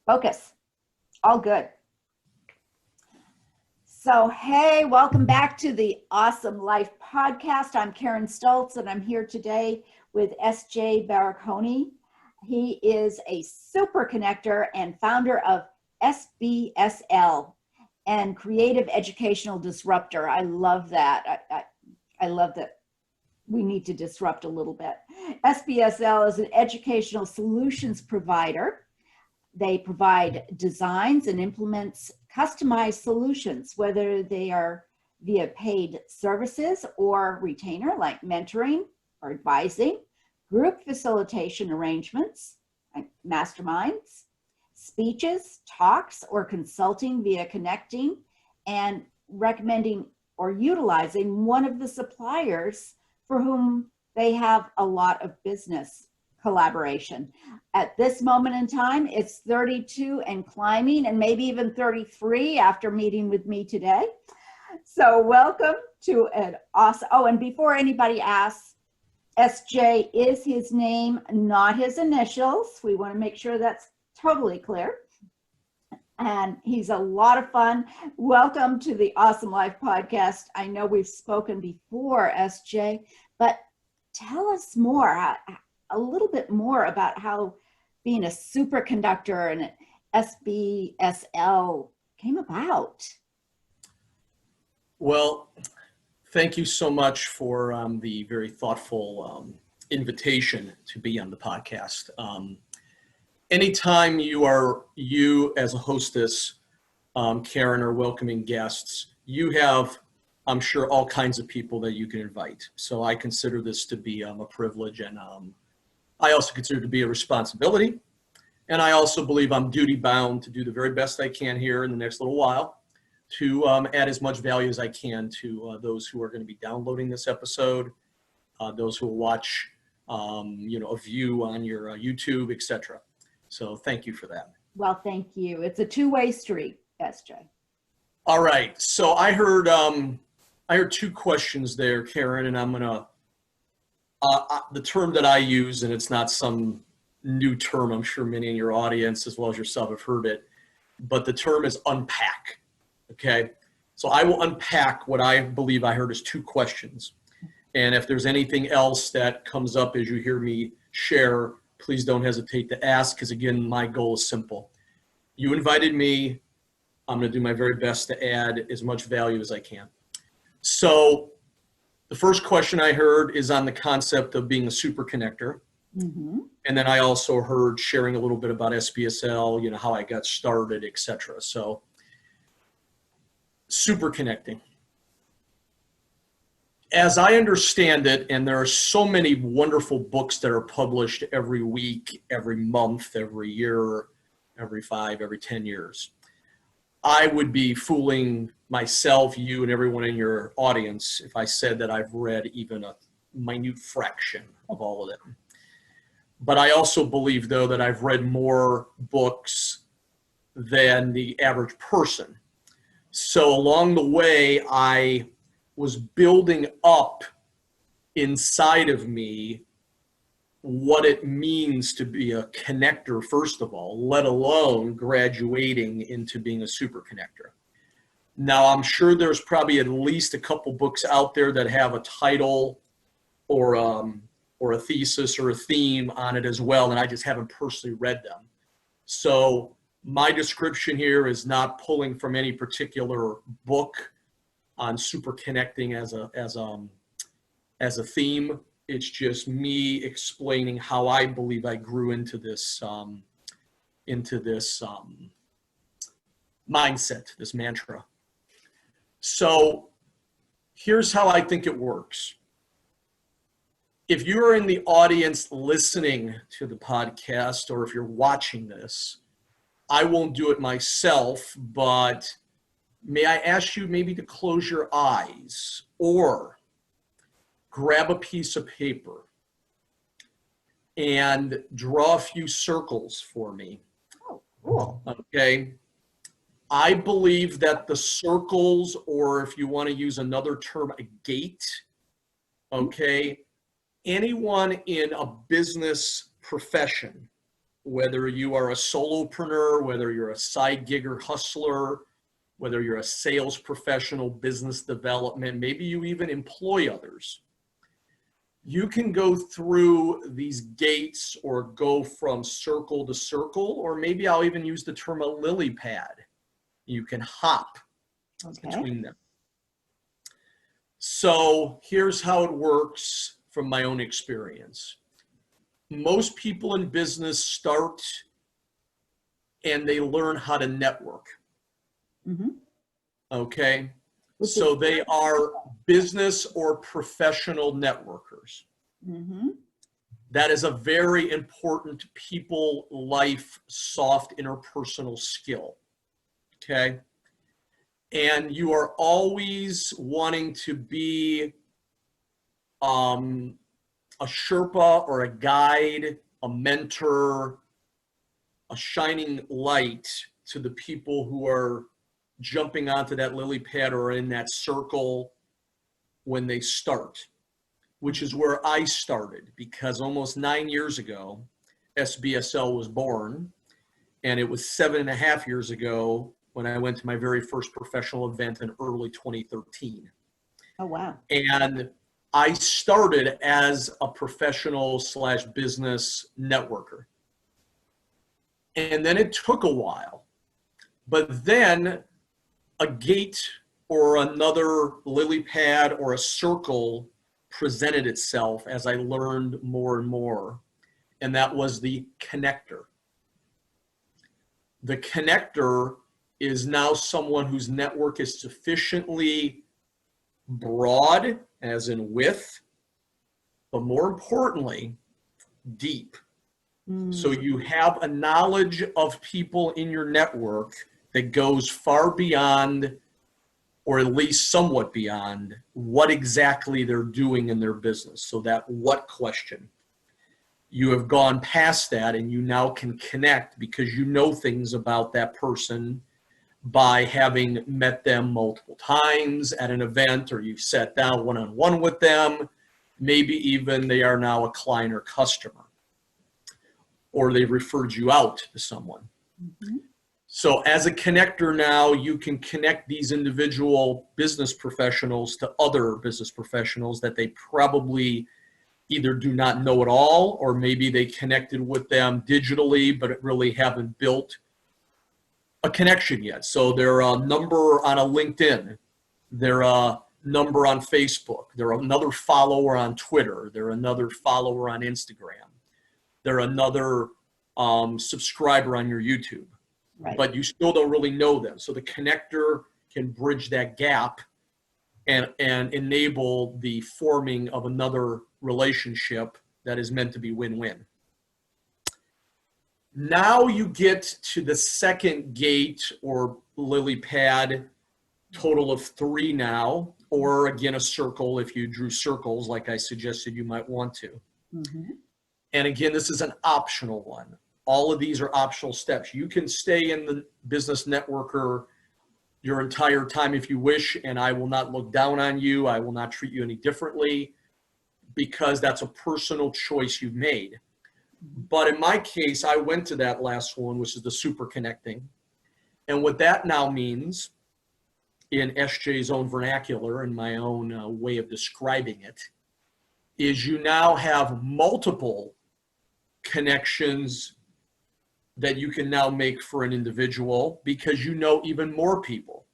Focus. All good. So, hey, welcome back to the Awesome Life podcast. I'm Karen Stoltz, and I'm here today with S.J. Barakony. He is a super connector and founder of SBSL and Creative Educational Disruptor. I love that. I love that we need to disrupt a little bit. SBSL is an educational solutions provider. They provide designs and implements customized solutions, whether they are via paid services or retainer, like mentoring or advising, group facilitation arrangements, like masterminds, speeches, talks, or consulting via connecting and recommending or utilizing one of the suppliers for whom they have a lot of business collaboration. At this moment in time, it's 32 and climbing, and maybe even 33 after meeting with me today. So welcome to an awesome, and before anybody asks, SJ is his name, not his initials. We want to make sure that's totally clear. And he's a lot of fun. Welcome to the Awesome Life podcast. I know we've spoken before, SJ, but tell us more. A little bit more about how being a superconductor and SBSL came about. Well, thank you so much for the very thoughtful invitation to be on the podcast. Anytime you as a hostess, Karen, are welcoming guests, you have, I'm sure, all kinds of people that you can invite. So I consider this to be a privilege, and I also consider it to be a responsibility. And I also believe I'm duty bound to do the very best I can here in the next little while to add as much value as I can to those who are going to be downloading this episode, those who will watch, a view on your YouTube, etc. So thank you for that. Well, thank you. It's a two-way street, SJ. All right. So I heard two questions there, Karen, and I'm going to the term that I use, and it's not some new term, I'm sure many in your audience as well as yourself have heard it, but the term is unpack, okay? So I will unpack what I believe I heard as two questions. And if there's anything else that comes up as you hear me share, please don't hesitate to ask, because again, my goal is simple. You invited me, I'm gonna do my very best to add as much value as I can. So the first question I heard is on the concept of being a super connector. Mm-hmm. And then I also heard sharing a little bit about SBSL, how I got started, etc. So super connecting. As I understand it, and there are so many wonderful books that are published every week, every month, every year, every 5, every 10 years. I would be fooling myself, you, and everyone in your audience if I said that I've read even a minute fraction of all of them. But I also believe, though, that I've read more books than the average person. So along the way, I was building up inside of me what it means to be a connector, first of all, let alone graduating into being a super connector. Now, I'm sure there's probably at least a couple books out there that have a title or a thesis or a theme on it as well, and I just haven't personally read them. So my description here is not pulling from any particular book on super connecting as a theme. It's just me explaining how I believe I grew into this mindset, this mantra. So here's how I think it works. If you're in the audience listening to the podcast, or if you're watching this, I won't do it myself, but may I ask you maybe to close your eyes or grab a piece of paper and draw a few circles for me. Oh, cool. Okay. I believe that the circles, or if you want to use another term, a gate, okay, anyone in a business profession whether you are a solopreneur, whether you're a side gigger hustler, whether you're a sales professional, business development, maybe you even employ others. You can go through these gates or go from circle to circle, or maybe I'll even use the term a lily pad. You can hop between them. So here's how it works from my own experience. Most people in business start and they learn how to network. Okay. So they are business or professional networkers. That is a very important people, life, soft, interpersonal skill. Okay. And you are always wanting to be a Sherpa or a guide, a mentor, a shining light to the people who are jumping onto that lily pad or in that circle when they start, which is where I started, because almost 9 years ago, SBSL was born, and it was 7.5 years ago when I went to my very first professional event in early 2013. Oh, wow. And I started as a professional / business networker. And then it took a while, but then a gate or another lily pad or a circle presented itself as I learned more and more. And that was the connector. The connector is now someone whose network is sufficiently broad, as in width, but more importantly, deep. So you have a knowledge of people in your network that goes far beyond, or at least somewhat beyond, what exactly they're doing in their business. So that what question. You have gone past that and you now can connect because you know things about that person by having met them multiple times at an event, or you've sat down one-on-one with them. Maybe even they are now a client or customer, or they've referred you out to someone. So as a connector now, you can connect these individual business professionals to other business professionals that they probably either do not know at all, or maybe they connected with them digitally, but really haven't built a connection yet. So they're a number on a LinkedIn. They're a number on Facebook. They're another follower on Twitter. They're another follower on Instagram. They're another subscriber on your YouTube. Right. But you still don't really know them. So the connector can bridge that gap and enable the forming of another relationship that is meant to be win-win. Now you get to the second gate or lily pad, total of 3 now, or again, a circle if you drew circles like I suggested you might want to. And again, this is an optional one. All of these are optional steps. You can stay in the business networker your entire time if you wish, and I will not look down on you. I will not treat you any differently because that's a personal choice you've made. But in my case, I went to that last one, which is the super connecting. And what that now means, in SJ's own vernacular and my own way of describing it, is you now have multiple connections that you can now make for an individual because you know even more people.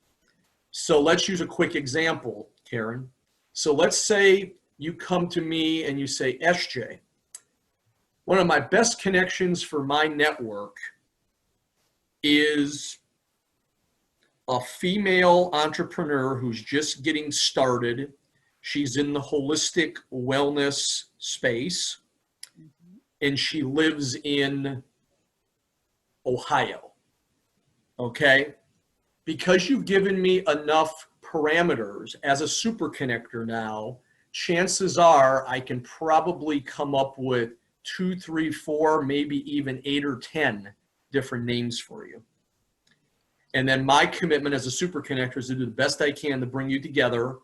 So let's use a quick example, Karen. So let's say you come to me and you say, SJ, one of my best connections for my network is a female entrepreneur who's just getting started. She's in the holistic wellness space, and she lives in Ohio. Okay? Because you've given me enough parameters as a super connector now, chances are I can probably come up with 2, 3, 4, maybe even 8 or 10 different names for you. And then my commitment as a super connector is to do the best I can to bring you together.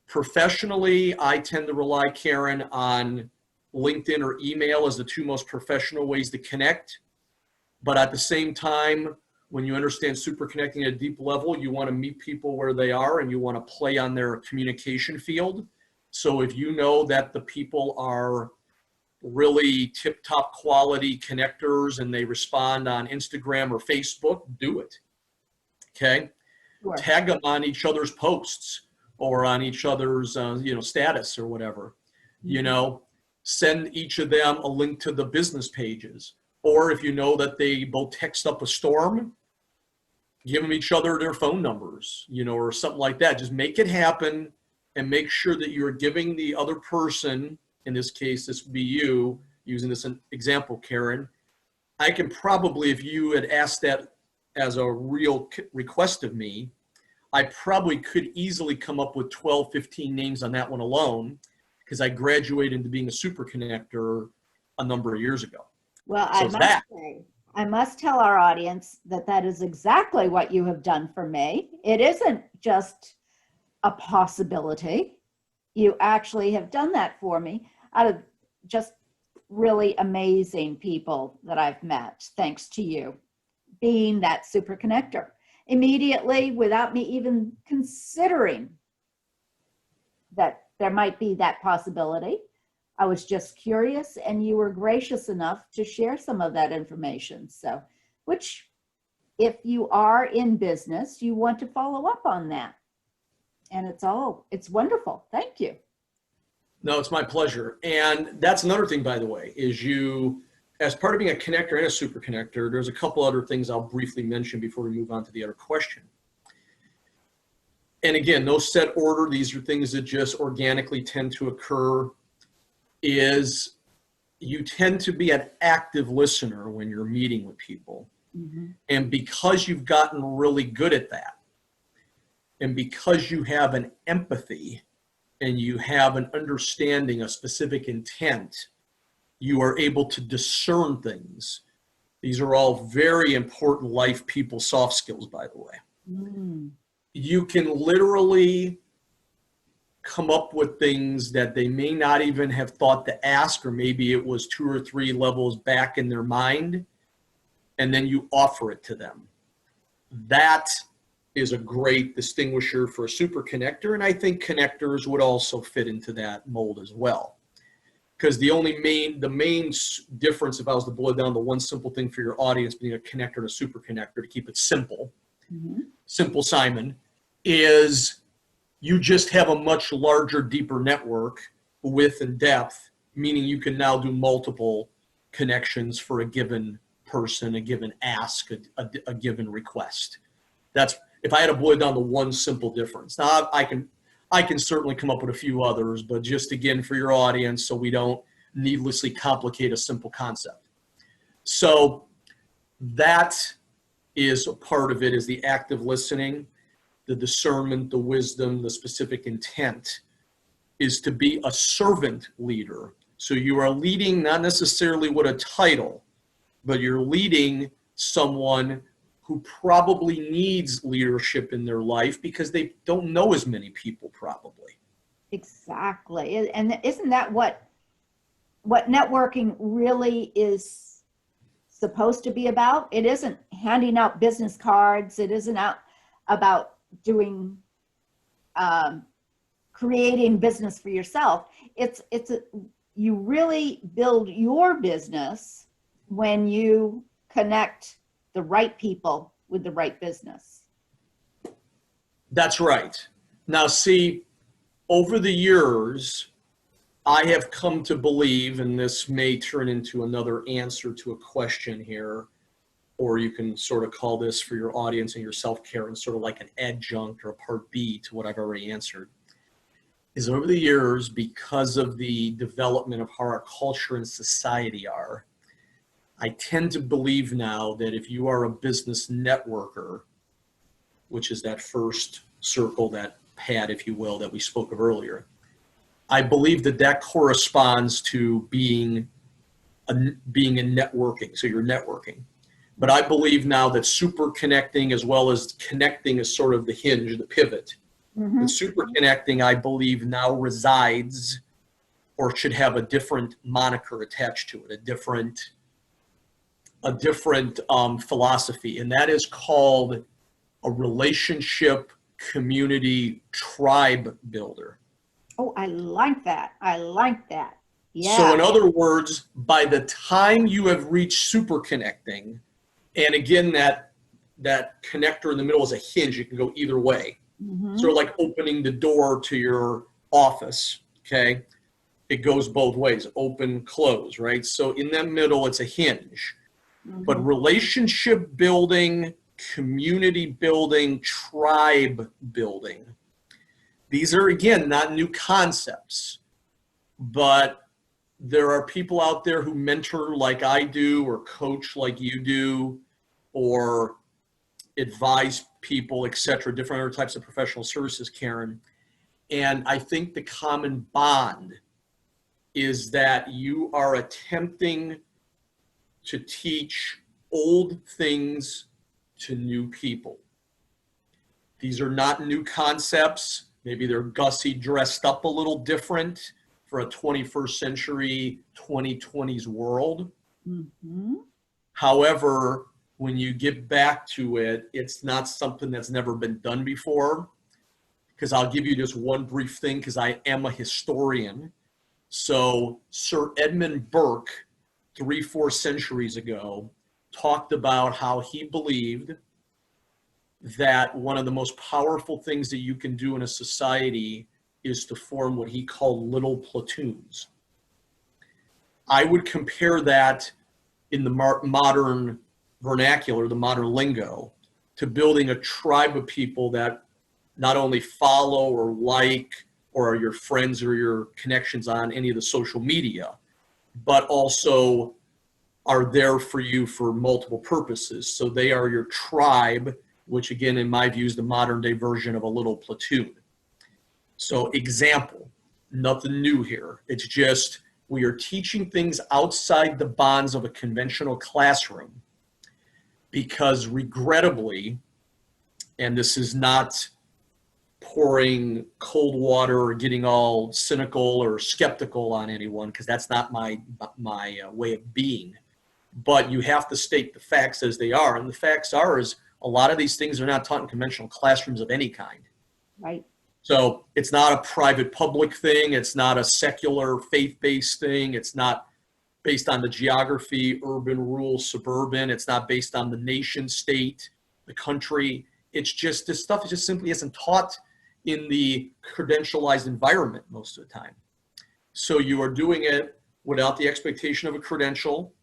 Professionally, I tend to rely, Karen, on LinkedIn or email as the two most professional ways to connect. But at the same time, when you understand super connecting at a deep level, you want to meet people where they are and you want to play on their communication field. So if you know that the people are really tip-top quality connectors and they respond on Instagram or Facebook, do it. Okay? Sure. Tag them on each other's posts or on each other's status or whatever. Send each of them a link to the business pages. Or if you know that they both text up a storm, give them each other their phone numbers, or something like that. Just make it happen and make sure that you're giving the other person, in this case, this would be you, using this example, Karen. I can probably, if you had asked that as a real request of me, I probably could easily come up with 12, 15 names on that one alone, because I graduated into being a super connector a number of years ago. Well, So I must tell our audience that is exactly what you have done for me. It isn't just a possibility. You actually have done that for me out of just really amazing people that I've met, thanks to you being that super connector. Immediately, without me even considering that there might be that possibility, I was just curious, and you were gracious enough to share some of that information. So, which, if you are in business, you want to follow up on that. And it's wonderful. Thank you. No, it's my pleasure. And that's another thing, by the way, is as part of being a connector and a super connector, there's a couple other things I'll briefly mention before we move on to the other question. And again, no set order. These are things that just organically tend to occur. Is you tend to be an active listener when you're meeting with people. Mm-hmm. And because you've gotten really good at that, and because you have an empathy and you have an understanding, a specific intent, you are able to discern things. These are all very important life people soft skills, by the way. Mm. You can literally come up with things that they may not even have thought to ask, or maybe it was 2 or 3 levels back in their mind, and then you offer it to them. That is a great distinguisher for a super connector, and I think connectors would also fit into that mold as well. Because the main difference, if I was to boil down to one simple thing for your audience being a connector and a super connector, to keep it simple, simple Simon, is you just have a much larger, deeper network, width and depth, meaning you can now do multiple connections for a given person, a given ask, a given request. That's, if I had to boil down to one simple difference. Now I can certainly come up with a few others, but just again for your audience, so we don't needlessly complicate a simple concept. So that is a part of it, is the active listening, the discernment, the wisdom, the specific intent, is to be a servant leader. So you are leading not necessarily with a title, but you're leading someone who probably needs leadership in their life because they don't know as many people probably. Exactly. And isn't that what networking really is supposed to be about? It isn't handing out business cards. It isn't about doing, creating business for yourself. You really build your business when you connect the right people with the right business. That's right. Now, see, over the years, I have come to believe, and this may turn into another answer to a question here, or you can sort of call this for your audience and yourself, Karen, sort of like an adjunct or a part B to what I've already answered, is over the years, because of the development of how our culture and society are, I tend to believe now that if you are a business networker, which is that first circle, that pad, if you will, that we spoke of earlier, I believe that corresponds to being in networking. So you're networking. But I believe now that super connecting as well as connecting is sort of the hinge, the pivot. Mm-hmm. The super connecting, I believe, now resides or should have a different moniker attached to it, a different philosophy, and that is called a relationship community tribe builder. Oh, I like that. I like that. Yeah. So in other words, by the time you have reached super connecting, and again, that connector in the middle is a hinge, it can go either way. Sort of like opening the door to your office, okay? It goes both ways, open, close, right? So in that middle, it's a hinge. But relationship building, community building, tribe building, these are, again, not new concepts, but there are people out there who mentor like I do, or coach like you do, or advise people, etc., different other types of professional services, Karen. And I think the common bond is that you are attempting to teach old things to new people. These are not new concepts. Maybe they're gussy, dressed up a little different for a 21st century, 2020s world. However, when you get back to it, it's not something that's never been done before. Because I'll give you just one brief thing, because I am a historian. So Sir Edmund Burke, 3-4 centuries ago, talked about how he believed that one of the most powerful things that you can do in a society is to form what he called little platoons. I would compare that in the modern vernacular, the modern lingo, to building a tribe of people that not only follow or like or are your friends or your connections on any of the social media, but also are there for you for multiple purposes. So they are your tribe, which again, in my view, is the modern day version of a little platoon. So example, nothing new here. It's just we are teaching things outside the bonds of a conventional classroom because regrettably, and this is not pouring cold water or getting all cynical or skeptical on anyone, because that's not my way of being. But you have to state the facts as they are. And the facts are is a lot of these things are not taught in conventional classrooms of any kind. Right. So it's not a private public thing. It's not a secular faith-based thing. It's not based on the geography, urban, rural, suburban. It's not based on the nation state, the country. It's just this stuff just simply isn't taught in the credentialized environment most of the time. So you are doing it without the expectation of a credential,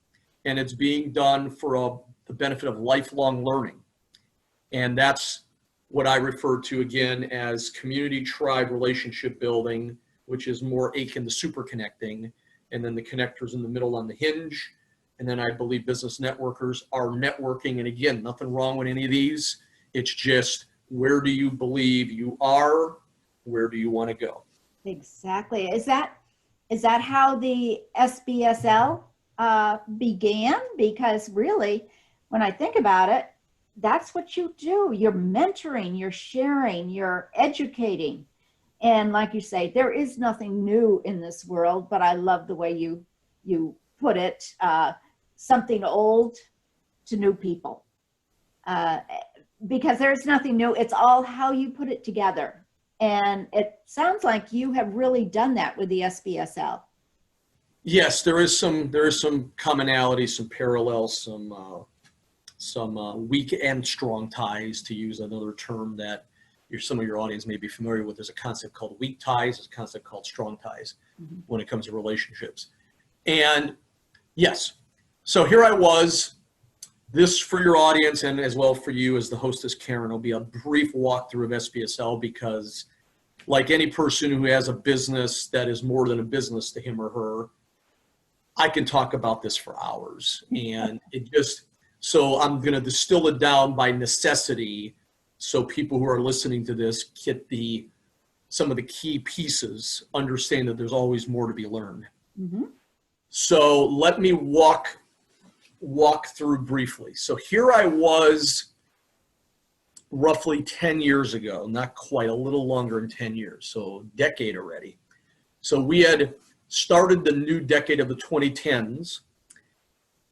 and it's being done for the benefit of lifelong learning. And that's what I refer to again as community tribe relationship building, which is more akin to super connecting. And then the connectors in the middle on the hinge. And then I believe business networkers are networking. And again, nothing wrong with any of these. It's just, where do you believe you are? Where do you want to go? Exactly. Is that how the SBSL began? Because really, when I think about it, that's what you do. You're mentoring, you're sharing, you're educating. And like you say, there is nothing new in this world, but I love the way you put it, something old to new people. Because there's nothing new. It's all how you put it together. And it sounds like you have really done that with the SBSL. Yes, there is some commonality, some parallels, some weak and strong ties, to use another term that some of your audience may be familiar with. There's a concept called weak ties, there's a concept called strong ties when it comes to relationships. And yes, so here I was. This, for your audience and as well for you as the hostess, Karen, will be a brief walkthrough of SBSL because, like any person who has a business that is more than a business to him or her, I can talk about this for hours. And so I'm going to distill it down by necessity so people who are listening to this get some of the key pieces, understand that there's always more to be learned. So let me walk through briefly. So here I was roughly 10 years ago, not quite, a little longer than 10 years, so a decade already. So we had started the new decade of the 2010s,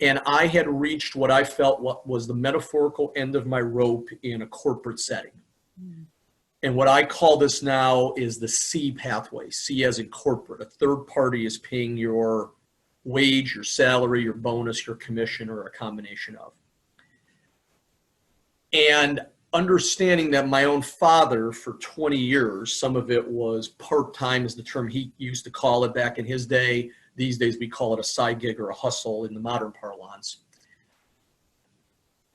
and I had reached what I felt what was the metaphorical end of my rope in a corporate setting. And what I call this now is the C pathway, C as in corporate. A third party is paying your wage, your salary, your bonus, your commission, or a combination of. And understanding that my own father for 20 years, some of it was part-time is the term he used to call it back in his day. These days we call it a side gig or a hustle in the modern parlance.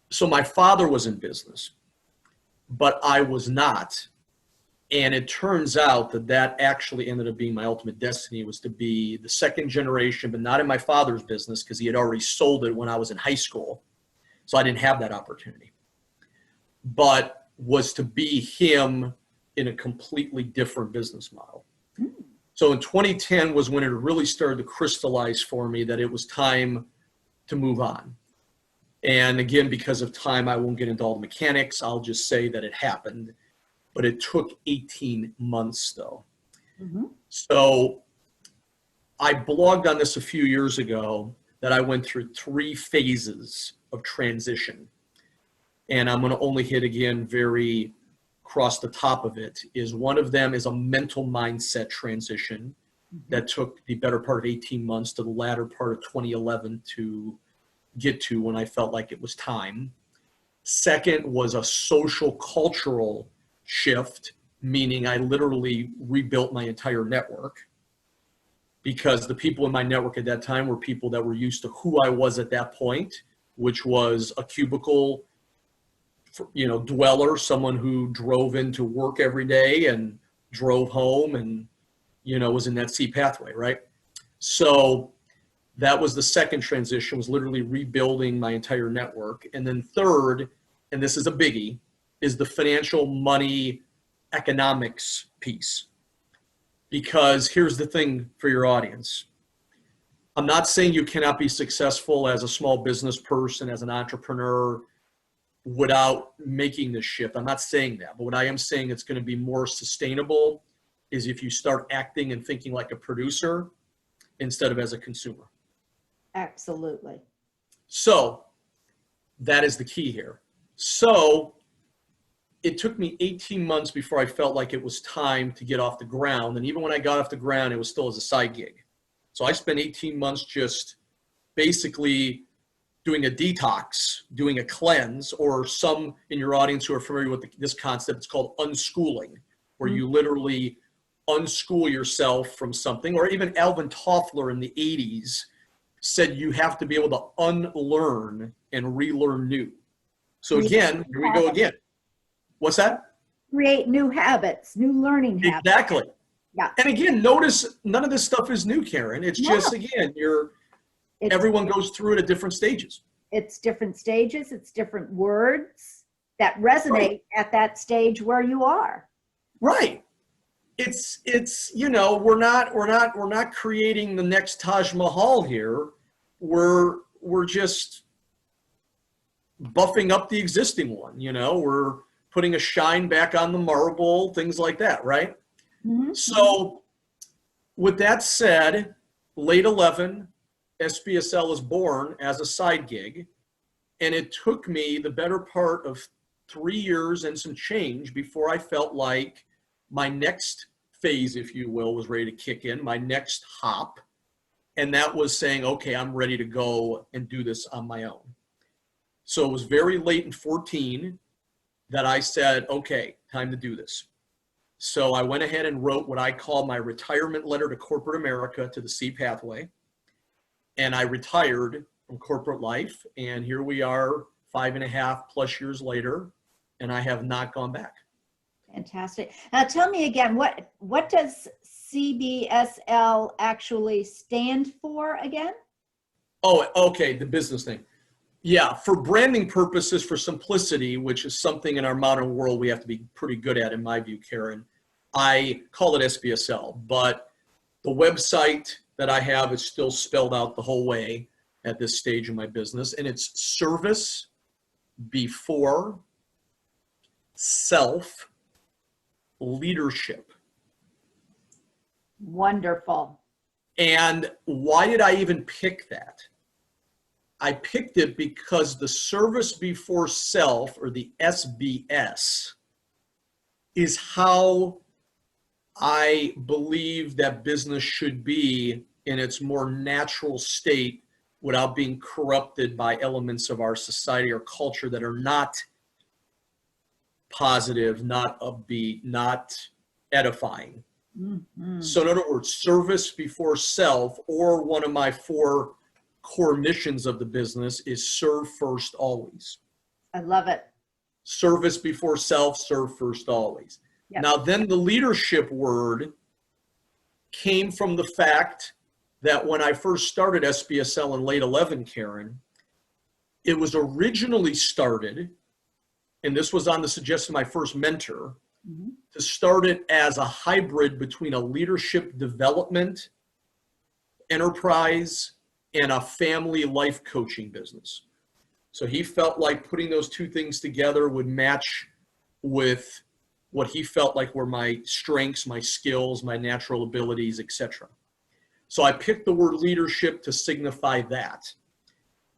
So my father was in business, but I was not. And it turns out that that actually ended up being my ultimate destiny, was to be the second generation, but not in my father's business because he had already sold it when I was in high school. So I didn't have that opportunity. But was to be him in a completely different business model. So in 2010 was when it really started to crystallize for me that it was time to move on. And again, because of time, I won't get into all the mechanics. I'll just say that it happened. But it took 18 months though. So I blogged on this a few years ago that I went through 3 phases of transition. And I'm going to only hit again very across the top of it. Is one of them is a mental mindset transition that took the better part of 18 months to the latter part of 2011 to get to when I felt like it was time. Second was a social cultural shift, meaning I literally rebuilt my entire network, because the people in my network at that time were people that were used to who I was at that point, which was a cubicle, dweller, someone who drove into work every day and drove home and, was in that C pathway, right? So that was the second transition, was literally rebuilding my entire network. And then third, and this is a biggie, is the financial money economics piece. Because here's the thing for your audience. I'm not saying you cannot be successful as a small business person, as an entrepreneur, without making this shift. I'm not saying that, but what I am saying it's going to be more sustainable is if you start acting and thinking like a producer instead of as a consumer. Absolutely. So that is the key here. So it took me 18 months before I felt like it was time to get off the ground. And even when I got off the ground, it was still as a side gig. So I spent 18 months just basically doing a detox, doing a cleanse, or some in your audience who are familiar with this concept, it's called unschooling, where you literally unschool yourself from something. Or even Alvin Toffler in the 80s said you have to be able to unlearn and relearn new. So again, here we go again. What's that? Create new habits, new learning habits. Exactly. Yeah. And again, notice none of this stuff is new, Karen. It's just, again, everyone goes through it at different stages. It's different stages. It's different words that resonate at that stage where you are. Right. It's we're not creating the next Taj Mahal here. We're just buffing up the existing one. We're putting a shine back on the marble, things like that, right? So with that said, late 11, SBSL is born as a side gig, and it took me the better part of 3 years and some change before I felt like my next phase, if you will, was ready to kick in, my next hop, and that was saying, okay, I'm ready to go and do this on my own. So it was very late in 14 that I said, okay, time to do this. So I went ahead and wrote what I call my retirement letter to corporate America, to the C pathway. And I retired from corporate life. And here we are 5.5+ years later, and I have not gone back. Fantastic. Now tell me again, what does CBSL actually stand for again? Oh, okay, the business thing. Yeah, for branding purposes, for simplicity, which is something in our modern world we have to be pretty good at, in my view, Karen, I call it SBSL, but the website that I have is still spelled out the whole way at this stage of my business, and it's service before self leadership. Wonderful. And why did I even pick that? I picked it because the service before self, or the SBS, is how I believe that business should be in its more natural state without being corrupted by elements of our society or culture that are not positive, not upbeat, not edifying. Mm-hmm. So in other words, service before self, or one of my 4 core missions of the business, is serve first always. I love it. Service before self, serve first always. Yep. Now then, the leadership word came from the fact that when I first started SBSL in late 11, Karen, it was originally started, and this was on the suggestion of my first mentor, Mm-hmm. to start it as a hybrid between a leadership development enterprise and a family life coaching business. So he felt like putting those 2 things together would match with what he felt like were my strengths, my skills, my natural abilities, etc. So I picked the word leadership to signify that.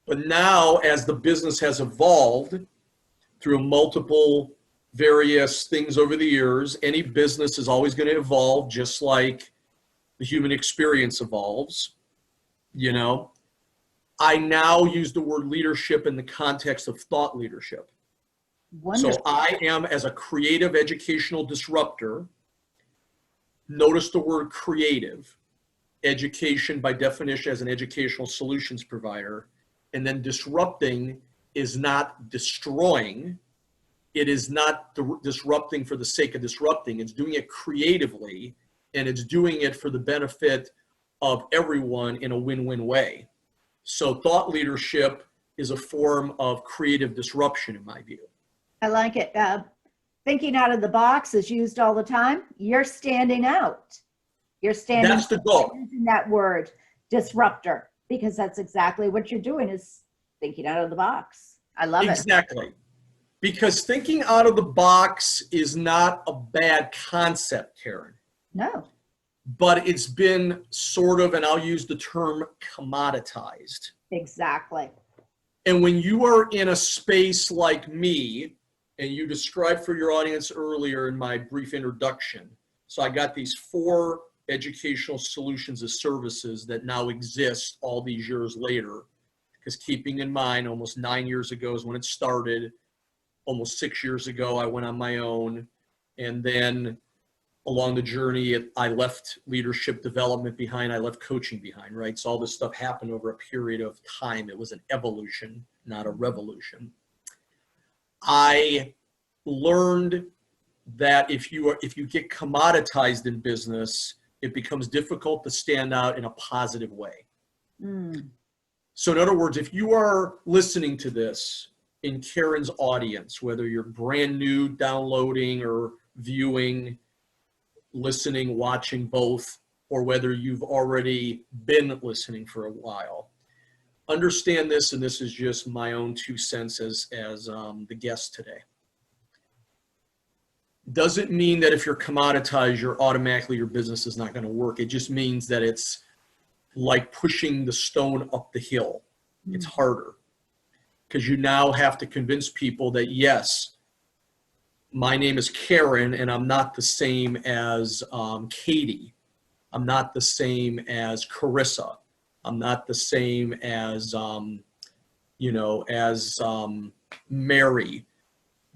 But now, as the business has evolved through multiple various things over the years, any business is always going to evolve, just like the human experience evolves. You know, I now use the word leadership in the context of thought leadership. Wonderful. So I am, as a creative educational disruptor, notice the word creative. Education, by definition, as an educational solutions provider, and then disrupting is not destroying. It is not disrupting for the sake of disrupting. It's doing it creatively, and it's doing it for the benefit of everyone in a win-win way. So thought leadership is a form of creative disruption, in my view. I like it. Thinking out of the box is used all the time. You're standing out. You're standing That's the goal. Using that word, disruptor, because that's exactly what you're doing, is thinking out of the box. I love it. Exactly. Because thinking out of the box is not a bad concept, Karen. No. But it's been sort of, and I'll use the term, commoditized. Exactly. And when you are in a space like me, and you described for your audience earlier in my brief introduction, so I got these 4 educational solutions as services that now exist all these years later, because keeping in mind, almost 9 years ago is when it started. Almost 6 years ago, I went on my own. And then along the journey, I left leadership development behind. I left coaching behind, right? So all this stuff happened over a period of time. It was an evolution, not a revolution. I learned that if you get commoditized in business, it becomes difficult to stand out in a positive way. Mm. So in other words, if you are listening to this in Karen's audience, whether you're brand new, downloading or viewing, listening, watching, both, or whether you've already been listening for a while, understand this, and this is just my own 2 cents as the guest today. Doesn't mean that if you're commoditized, your business is not going to work. It just means that it's like pushing the stone up the hill. It's harder, because you now have to convince people that, yes, my name is Karen, and I'm not the same as Katie. I'm not the same as Carissa. I'm not the same as, Mary.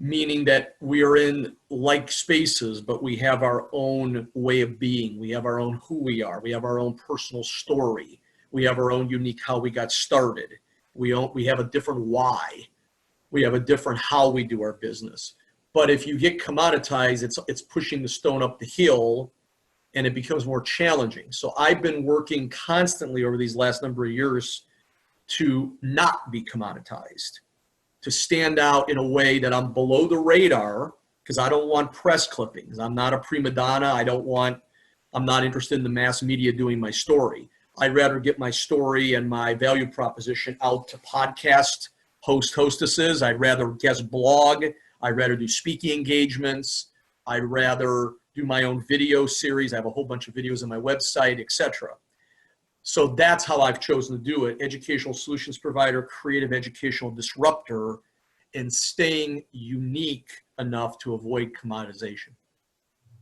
Meaning that we are in like spaces, but we have our own way of being. We have our own who we are. We have our own personal story. We have our own unique how we got started. We have a different why. We have a different how we do our business. But if you get commoditized, it's pushing the stone up the hill, and it becomes more challenging. So I've been working constantly over these last number of years to not be commoditized, to stand out in a way that I'm below the radar, because I don't want press clippings. I'm not a prima donna. I'm not interested in the mass media doing my story. I'd rather get my story and my value proposition out to podcast hostesses. I'd rather guest blog. I'd rather do speaking engagements. I'd rather do my own video series. I have a whole bunch of videos on my website, etc. So that's how I've chosen to do it. Educational solutions provider, creative educational disruptor, and staying unique enough to avoid commoditization.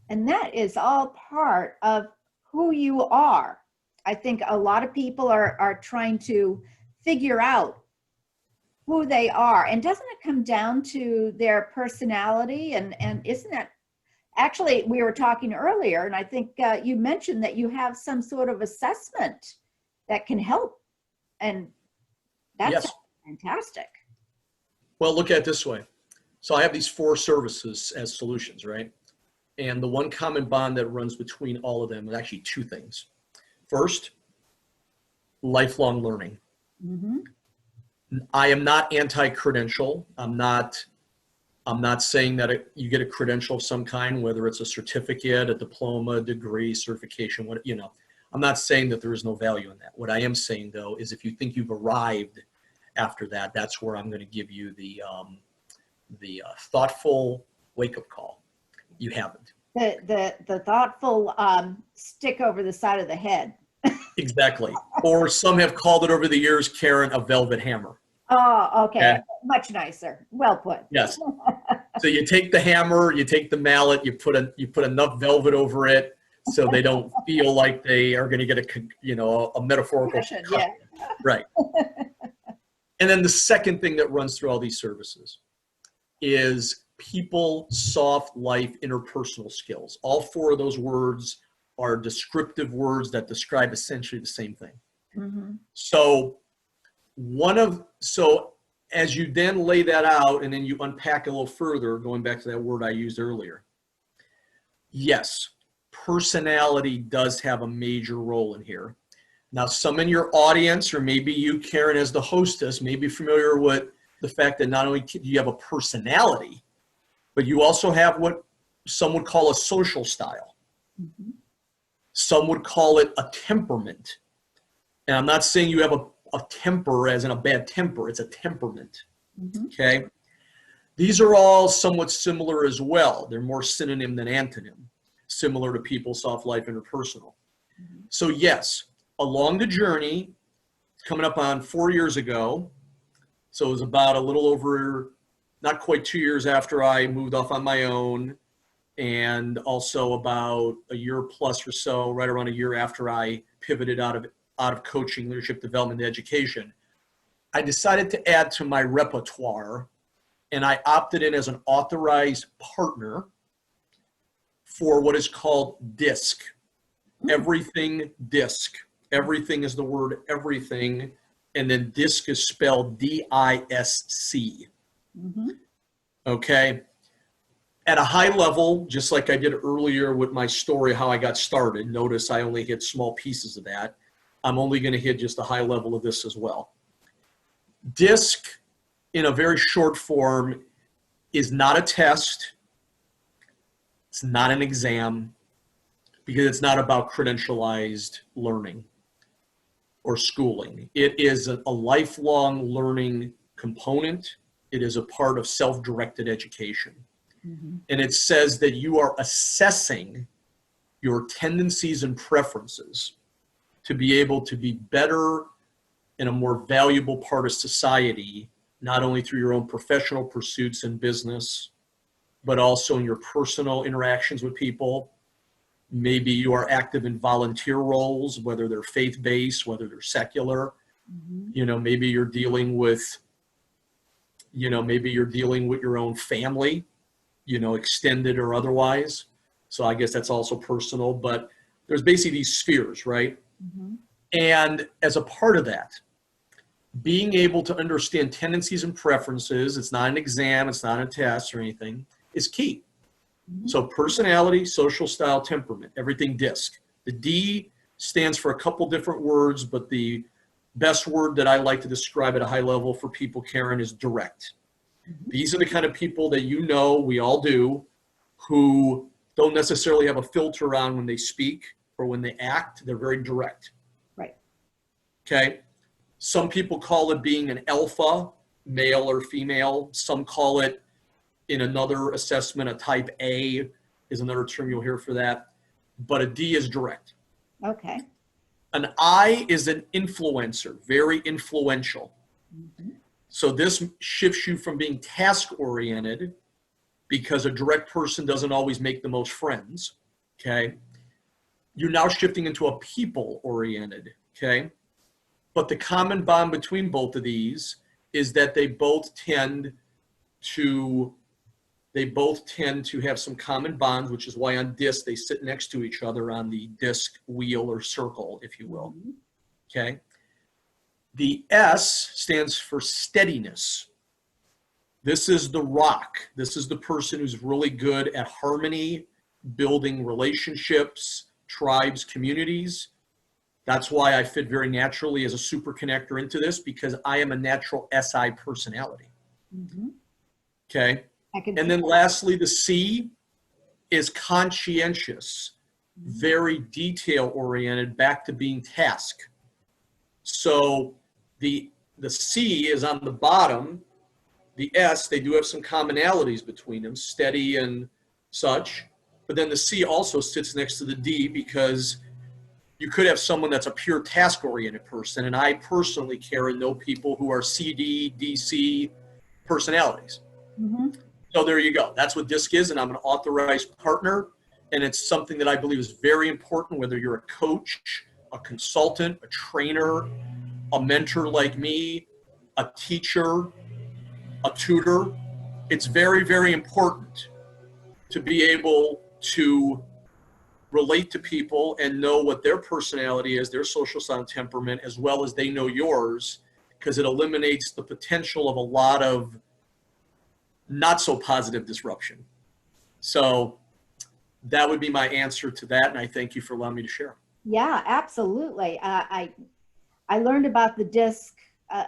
And that is all part of who you are. I think a lot of people are trying to figure out who they are. And doesn't it come down to their personality? And isn't that, actually, we were talking earlier, and I think you mentioned that you have some sort of assessment that can help. And that's Yes. fantastic. Well, look at it this way. So I have these 4 services as solutions, right? And the one common bond that runs between all of them is actually 2 things. First, lifelong learning. Mm-hmm. I am not anti-credential. I'm not saying that you get a credential of some kind, whether it's a certificate, a diploma, a degree, certification, what, you know. I'm not saying that there is no value in that. What I am saying, though, is if you think you've arrived after that, that's where I'm going to give you the thoughtful wake-up call. You haven't. The thoughtful stick over the side of the head. Exactly. Or some have called it over the years, Karen, a velvet hammer. Oh, okay. Okay. Much nicer. Well put. Yes. So you take the hammer, you take the mallet, you put enough velvet over it so they don't feel like they are going to get a metaphorical Concussion, cut. Right. And then the second thing that runs through all these services is people, soft life, interpersonal skills. All 4 of those words are descriptive words that describe essentially the same thing. Mm-hmm. So as you then lay that out and then you unpack a little further, going back to that word I used earlier, yes, personality does have a major role in here. Now, some in your audience, or maybe you, Karen, as the hostess, may be familiar with the fact that not only do you have a personality, but you also have what some would call a social style. Mm-hmm. Some would call it a temperament. And I'm not saying you have a temper as in a bad temper. It's a temperament. Mm-hmm. Okay? These are all somewhat similar as well. They're more synonym than antonym, similar to people, soft life, interpersonal. Mm-hmm. So yes, along the journey, coming up on 4 years ago, so it was about a little over, not quite 2 years after I moved off on my own, and also about a year plus or so, right around a year after I pivoted out of coaching, leadership development, and education, I decided to add to my repertoire, and I opted in as an authorized partner for what is called DISC. Everything DISC. Everything is the word everything, and then DISC is spelled D-I-S-C. Mm-hmm. Okay? At a high level, just like I did earlier with my story, how I got started, notice I only hit small pieces of that. I'm only going to hit just a high level of this as well. DISC, in a very short form, is not a test. It's not an exam, because it's not about credentialized learning or schooling. It is a lifelong learning component. It is a part of self-directed education. Mm-hmm. And it says that you are assessing your tendencies and preferences to be able to be better and a more valuable part of society, not only through your own professional pursuits and business, but also in your personal interactions with people. Maybe you are active in volunteer roles, whether they're faith-based, whether they're secular. Mm-hmm. Maybe you're dealing with, maybe you're dealing with your own family, extended or otherwise. So I guess that's also personal, but there's basically these spheres, right? Mm-hmm. And as a part of that, being able to understand tendencies and preferences, it's not an exam, it's not a test or anything, is key. Mm-hmm. So personality, social style, temperament, everything DISC. The D stands for a couple different words, but the best word that I like to describe at a high level for people, Karen, is direct. Mm-hmm. These are the kind of people that we all do, who don't necessarily have a filter on when they speak or when they act. They're very direct. Right. Okay. Some people call it being an alpha, male or female. Some call it, in another assessment, a type A is another term you'll hear for that. But a D is direct. Okay. An I is an influencer, very influential. Mhm. So this shifts you from being task-oriented, because a direct person doesn't always make the most friends, okay? You're now shifting into a people-oriented, okay? But the common bond between both of these is that they both tend to have some common bonds, which is why on disc they sit next to each other on the disc wheel or circle, if you will, Mhm. okay? The S stands for steadiness. This is the rock. This is the person who's really good at harmony, building relationships, tribes, communities. That's why I fit very naturally as a super connector into this, because I am a natural SI personality. Mhm. Okay. I can And see then that. lastly, the C is conscientious, Mhm. very detail oriented, back to being task. So the C is on the bottom. The S, they do have some commonalities between them, steady and such. But then the C also sits next to the D, because you could have someone that's a pure task-oriented person. And I personally, Karen, know people who are CD, DC personalities. Mhm. So there you go. That's what DISC is, and I'm an authorized partner. And it's something that I believe is very important, whether you're a coach, a consultant, a trainer, a mentor like me, a teacher, a tutor. It's very, very important to be able to relate to people and know what their personality is, their social style and temperament, as well as they know yours, because it eliminates the potential of a lot of not so positive disruption. So that would be my answer to that, and I thank you for allowing me to share. Yeah, absolutely. I learned about the DISC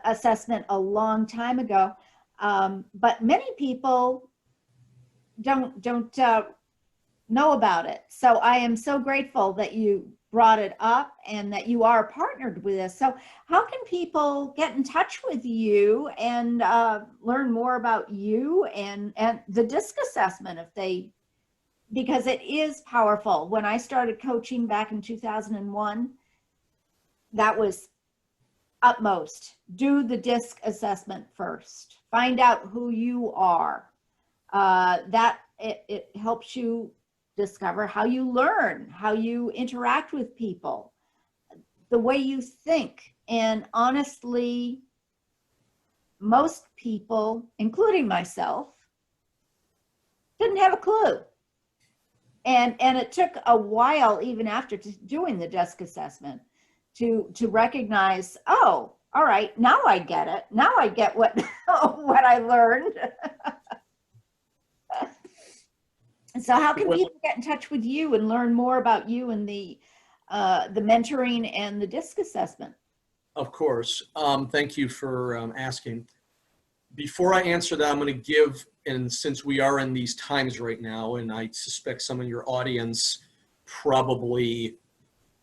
assessment a long time ago, but many people don't know about it. So I am so grateful that you brought it up and that you are partnered with us. So how can people get in touch with you and learn more about you and the DISC assessment if they, because it is powerful. When I started coaching back in 2001, that was utmost. Do the DISC assessment first. Find out who you are. It helps you discover how you learn, how you interact with people, the way you think. And honestly, most people, including myself, didn't have a clue. And it took a while, even after doing the DISC assessment, to recognize, oh, all right, now I get it. Now I get what what I learned. So how can people get in touch with you and learn more about you and the mentoring and the DISC assessment? Of course. Thank you for asking. Before I answer that, I'm going to give, and since we are in these times right now, and I suspect some of your audience probably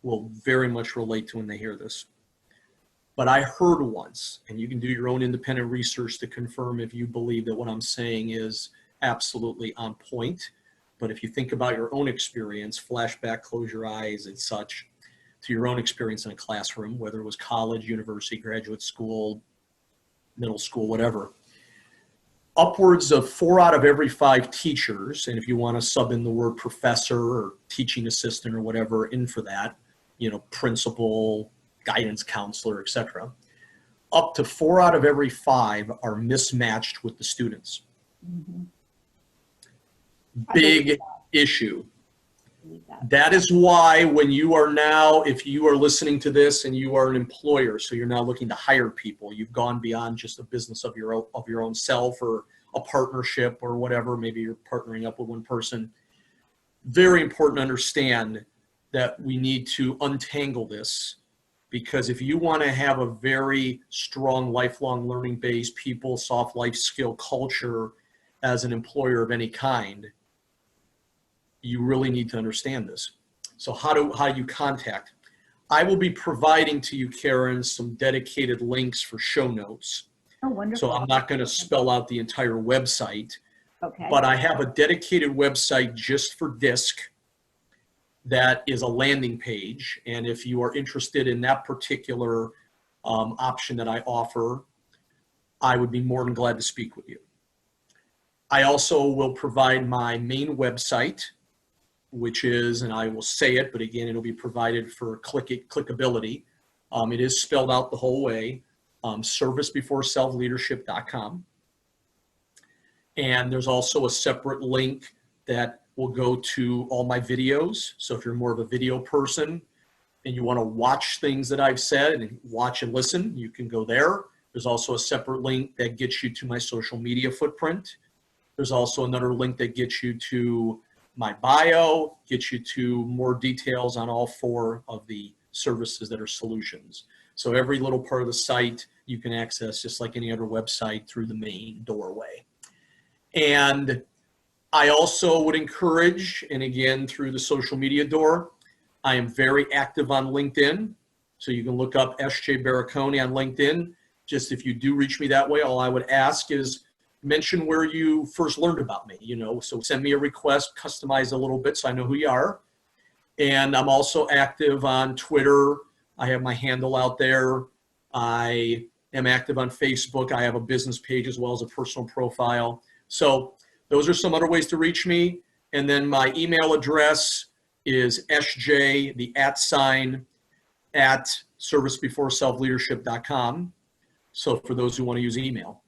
will very much relate to when they hear this. But I heard once, and you can do your own independent research to confirm if you believe that what I'm saying is absolutely on point. But if you think about your own experience, flashback, close your eyes and such, to your own experience in a classroom, whether it was college, university, graduate school, middle school, whatever, upwards of 4 out of every 5 teachers, and if you want to sub in the word professor or teaching assistant or whatever in for that, you know, principal, guidance counselor, etc., up to 4 out of every 5 are mismatched with the students. Mm-hmm. Big issue. That. That is why when you are now, if you are listening to this and you are an employer, so you're now looking to hire people, you've gone beyond just a business of your own self or a partnership or whatever, maybe you're partnering up with one person. Very important to understand that we need to untangle this, because if you want to have a very strong lifelong learning based people, soft life skill culture as an employer of any kind, you really need to understand this. So how do you contact? I will be providing to you, Karen, some dedicated links for show notes. Oh, wonderful. So I'm not going to spell out the entire website, Okay. but I have a dedicated website just for DISC that is a landing page. And if you are interested in that particular option that I offer, I would be more than glad to speak with you. I also will provide my main website, which is, and I will say it, but again, it'll be provided for clickability. It is spelled out the whole way, servicebeforeselfleadership.com. And there's also a separate link that will go to all my videos. So if you're more of a video person and you want to watch things that I've said and watch and listen, you can go there. There's also a separate link that gets you to my social media footprint. There's also another link that gets you to my bio, gets you to more details on all 4 of the services that are solutions. So every little part of the site you can access just like any other website through the main doorway. And I also would encourage, and again, through the social media door, I am very active on LinkedIn. So you can look up S.J. Barakony on LinkedIn. Just if you do reach me that way, all I would ask is mention where you first learned about me, so send me a request, customize a little bit so I know who you are. And I'm also active on Twitter. I have my handle out there. I am active on Facebook. I have a business page as well as a personal profile. So those are some other ways to reach me. And then my email address is sj, the @ at servicebeforeselfleadership.com. So for those who want to use email.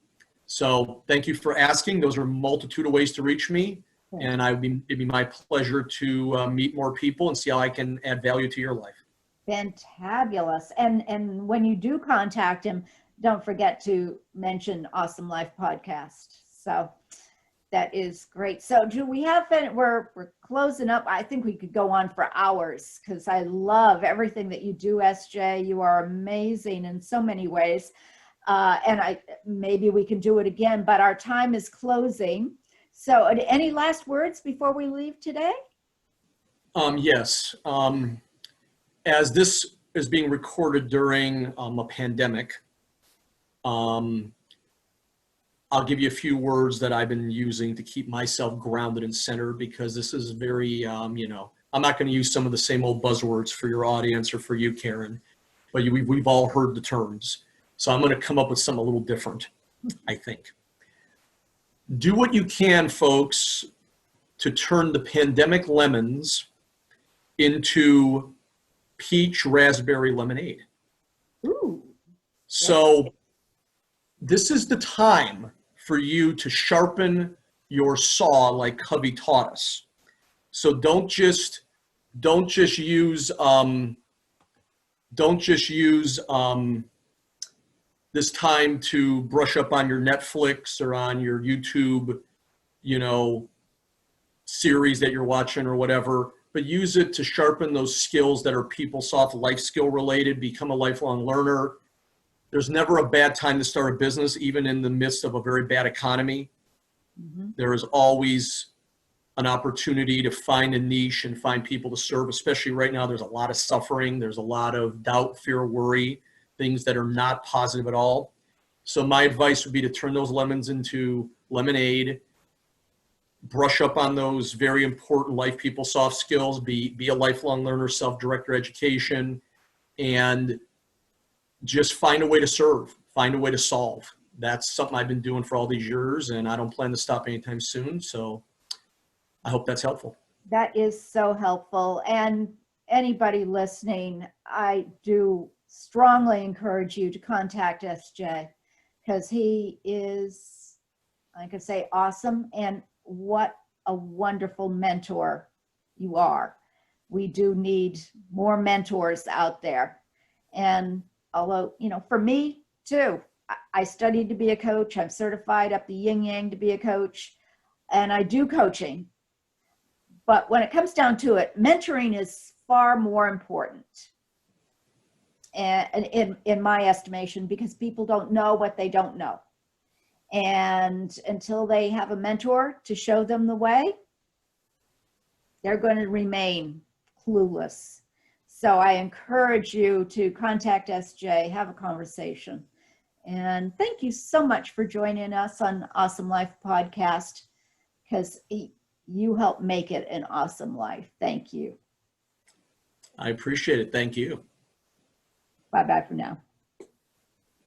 So thank you for asking. Those are a multitude of ways to reach me. And it'd be my pleasure to meet more people and see how I can add value to your life. Fantabulous. And when you do contact him, don't forget to mention Awesome Life Podcast. So that is great. So do we have, we're closing up. I think we could go on for hours because I love everything that you do, SJ. You are amazing in so many ways. And maybe we can do it again, but our time is closing. So any last words before we leave today? Yes. As this is being recorded during a pandemic, I'll give you a few words that I've been using to keep myself grounded and centered, because this is very, I'm not going to use some of the same old buzzwords for your audience or for you, Karen, but we've all heard the terms. So I'm going to come up with something a little different, I think. Do what you can, folks, to turn the pandemic lemons into peach raspberry lemonade. Ooh. So this is the time for you to sharpen your saw like Covey taught us. So don't just use this time to brush up on your Netflix or on your YouTube, series that you're watching or whatever, but use it to sharpen those skills that are PeopleSoft life skill related. Become a lifelong learner. There's never a bad time to start a business, even in the midst of a very bad economy. Mm-hmm. There is always an opportunity to find a niche and find people to serve, especially right now. There's a lot of suffering. There's a lot of doubt, fear, worry, things that are not positive at all. So my advice would be to turn those lemons into lemonade, brush up on those very important life PeopleSoft skills, be a lifelong learner, self-directed education, and just find a way to serve, find a way to solve. That's something I've been doing for all these years, and I don't plan to stop anytime soon. So I hope that's helpful. That is so helpful. And anybody listening, I do strongly encourage you to contact SJ, because he is, I could say, awesome. And what a wonderful mentor you are. We do need more mentors out there. And although, for me too, I studied to be a coach. I'm certified up the yin yang to be a coach, and I do coaching. But when it comes down to it, mentoring is far more important, and in my estimation, because people don't know what they don't know. And until they have a mentor to show them the way, they're going to remain clueless. So I encourage you to contact SJ, have a conversation. And thank you so much for joining us on Awesome Life Podcast, because you help make it an awesome life. Thank you. I appreciate it. Thank you. Bye-bye for now.